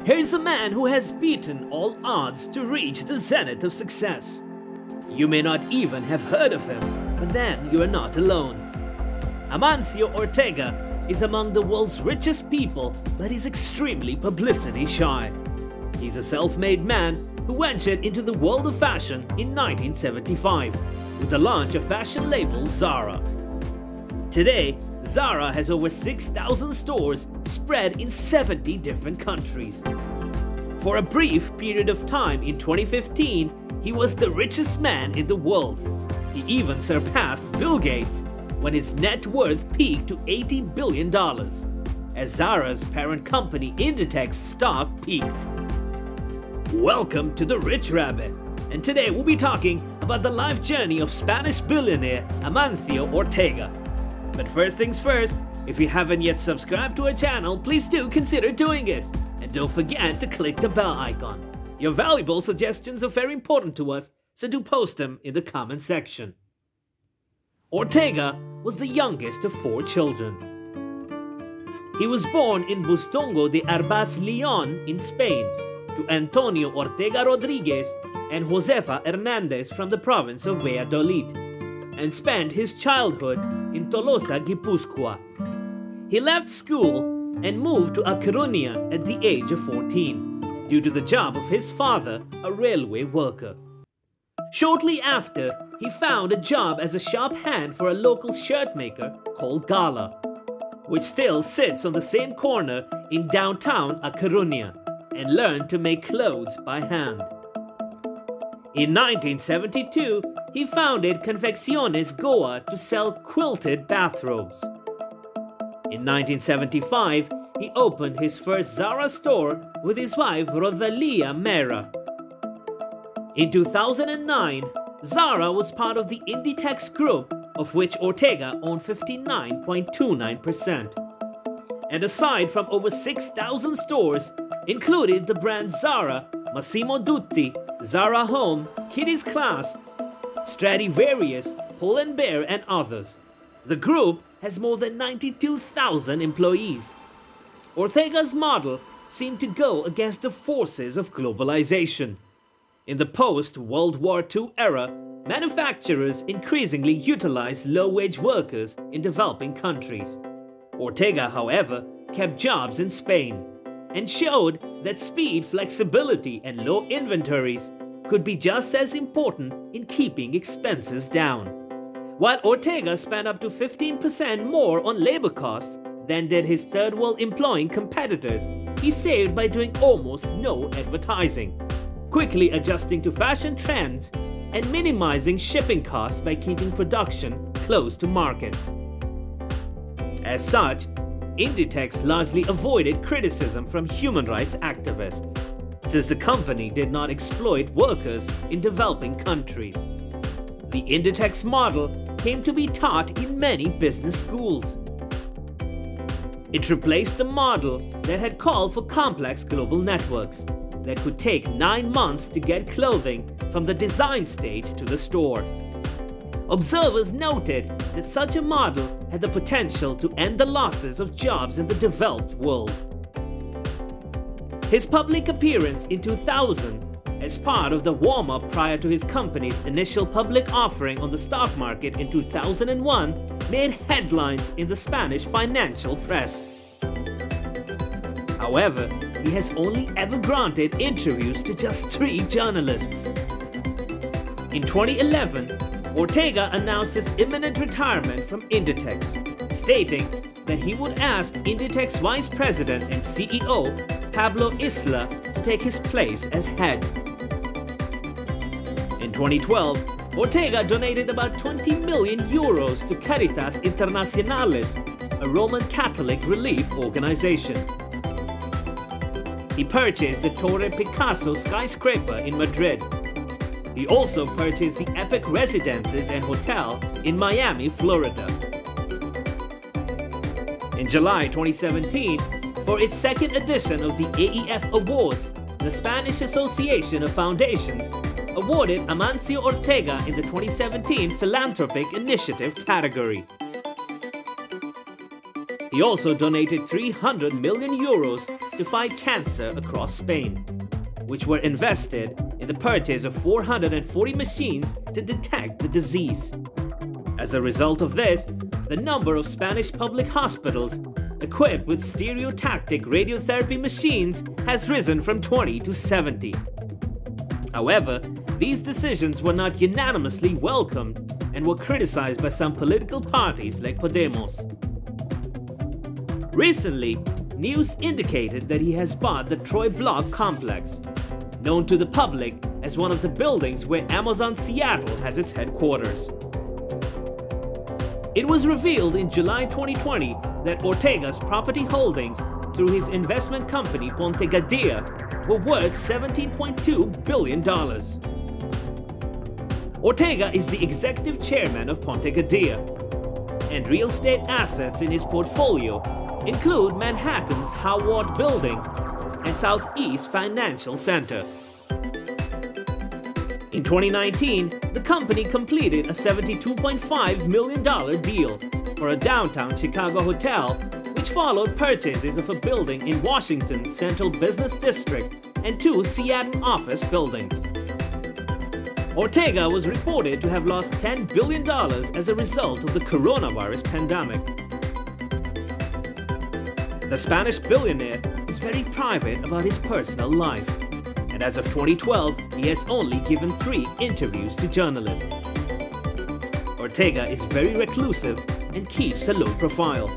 Here's a man who has beaten all odds to reach the zenith of success. You may not even have heard of him, but then you are not alone. Amancio Ortega is among the world's richest people, but he's extremely publicity shy. He's a self-made man who ventured into the world of fashion in 1975 with the launch of fashion label Zara. Today, Zara has over 6,000 stores spread in 70 different countries. For a brief period of time in 2015, he was the richest man in the world. He even surpassed Bill Gates when his net worth peaked to $80 billion, as Zara's parent company Inditex stock peaked. Welcome to the Rich Rabbit, and today we'll be talking about the life journey of Spanish billionaire Amancio Ortega. But first things first, if you haven't yet subscribed to our channel, please do consider doing it. And don't forget to click the bell icon. Your valuable suggestions are very important to us, so do post them in the comment section. Ortega was the youngest of 4 children. He was born in Bustongo de Arbaz, León in Spain, to Antonio Ortega Rodriguez and Josefa Hernandez from the province of Valladolid, and spent his childhood in Tolosa, Guipúzcoa. He left school and moved to A Coruña at the age of 14 due to the job of his father, a railway worker. Shortly after, he found a job as a shop hand for a local shirt maker called Gala, which still sits on the same corner in downtown A Coruña, and learned to make clothes by hand. In 1972, he founded Confecciones Goa to sell quilted bathrobes. In 1975, he opened his first Zara store with his wife Rodalia Mera. In 2009, Zara was part of the Inditex group, of which Ortega owned 59.29%. And aside from over 6,000 stores, including the brands Zara, Massimo Dutti, Zara Home, Kitty's Class, Stradivarius, Pull & Bear, and others. The group has more than 92,000 employees. Ortega's model seemed to go against the forces of globalization. In the post-World War II era, manufacturers increasingly utilized low-wage workers in developing countries. Ortega, however, kept jobs in Spain and showed that speed, flexibility, and low inventories could be just as important in keeping expenses down. While Ortega spent up to 15% more on labor costs than did his third-world employing competitors, he saved by doing almost no advertising, quickly adjusting to fashion trends and minimizing shipping costs by keeping production close to markets. As such, Inditex largely avoided criticism from human rights activists, since the company did not exploit workers in developing countries. The Inditex model came to be taught in many business schools. It replaced the model that had called for complex global networks that could take 9 months to get clothing from the design stage to the store. Observers noted that such a model had the potential to end the losses of jobs in the developed world. His public appearance in 2000 as part of the warm-up prior to his company's initial public offering on the stock market in 2001 made headlines in the Spanish financial press. However, he has only ever granted interviews to just 3 journalists. In 2011, Ortega announced his imminent retirement from Inditex, stating that he would ask Inditex Vice President and CEO Pablo Isla to take his place as head. In 2012, Ortega donated about 20 million euros to Caritas Internationales, a Roman Catholic relief organization. He purchased the Torre Picasso skyscraper in Madrid. He also purchased the Epic Residences and Hotel in Miami, Florida. In July 2017, for its second edition of the AEF Awards, the Spanish Association of Foundations awarded Amancio Ortega in the 2017 Philanthropic Initiative category. He also donated 300 million euros to fight cancer across Spain, which were invested in the purchase of 440 machines to detect the disease. As a result of this, the number of Spanish public hospitals equipped with stereotactic radiotherapy machines has risen from 20 to 70. However, these decisions were not unanimously welcomed and were criticized by some political parties like Podemos. Recently, news indicated that he has bought the Troy Block complex, known to the public as one of the buildings where Amazon Seattle has its headquarters. It was revealed in July 2020 that Ortega's property holdings through his investment company Ponte Gadea were worth $17.2 billion. Ortega is the executive chairman of Ponte Gadea, and real estate assets in his portfolio include Manhattan's Howard Building and Southeast Financial Center. In 2019, the company completed a $72.5 million deal for a downtown Chicago hotel, which followed purchases of a building in Washington's Central Business District and 2 Seattle office buildings. Ortega was reported to have lost $10 billion as a result of the coronavirus pandemic. The Spanish billionaire is very private about his personal life, and as of 2012, he has only given 3 interviews to journalists. Ortega is very reclusive and keeps a low profile.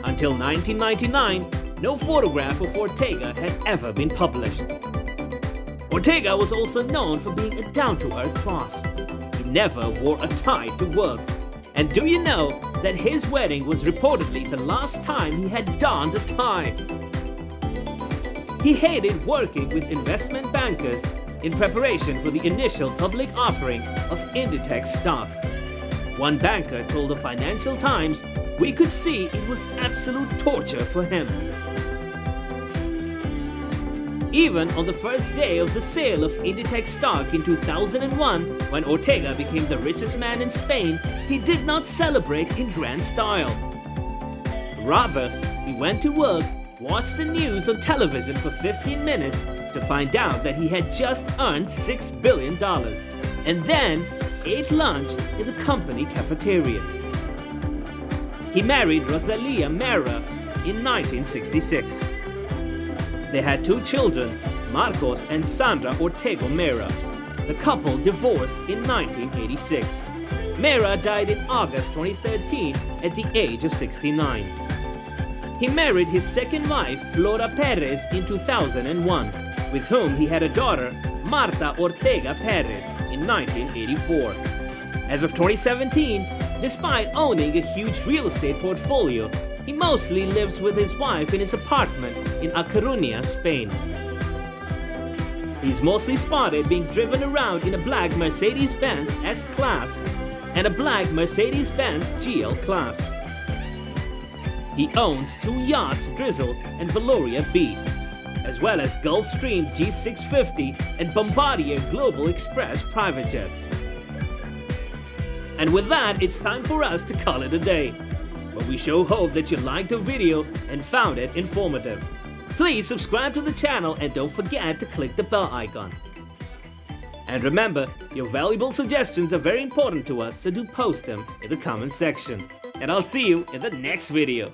Until 1999, no photograph of Ortega had ever been published. Ortega was also known for being a down-to-earth boss. He never wore a tie to work. And do you know that his wedding was reportedly the last time he had donned a tie? He hated working with investment bankers in preparation for the initial public offering of Inditex stock. One banker told the Financial Times, "We could see it was absolute torture for him." Even on the first day of the sale of Inditex stock in 2001, when Ortega became the richest man in Spain, he did not celebrate in grand style. Rather, he went to work, watched the news on television for 15 minutes to find out that he had just earned $6 billion, and then ate lunch in the company cafeteria. He married Rosalia Mera in 1966. They had 2 children, Marcos and Sandra Ortega Mera. The couple divorced in 1986. Mera died in August 2013 at the age of 69. He married his second wife, Flora Perez, in 2001, with whom he had a daughter, Marta Ortega Perez, in 1984. As of 2017, despite owning a huge real estate portfolio, he mostly lives with his wife in his apartment in A Coruña, Spain. He's mostly spotted being driven around in a black Mercedes-Benz S-Class and a black Mercedes-Benz GL Class. He owns 2 yachts, Drizzle and Valoria B, as well as Gulfstream G650 and Bombardier Global Express private jets. And with that, it's time for us to call it a day. But we sure hope that you liked the video and found it informative. Please subscribe to the channel and don't forget to click the bell icon. And remember, your valuable suggestions are very important to us, so do post them in the comment section. And I'll see you in the next video.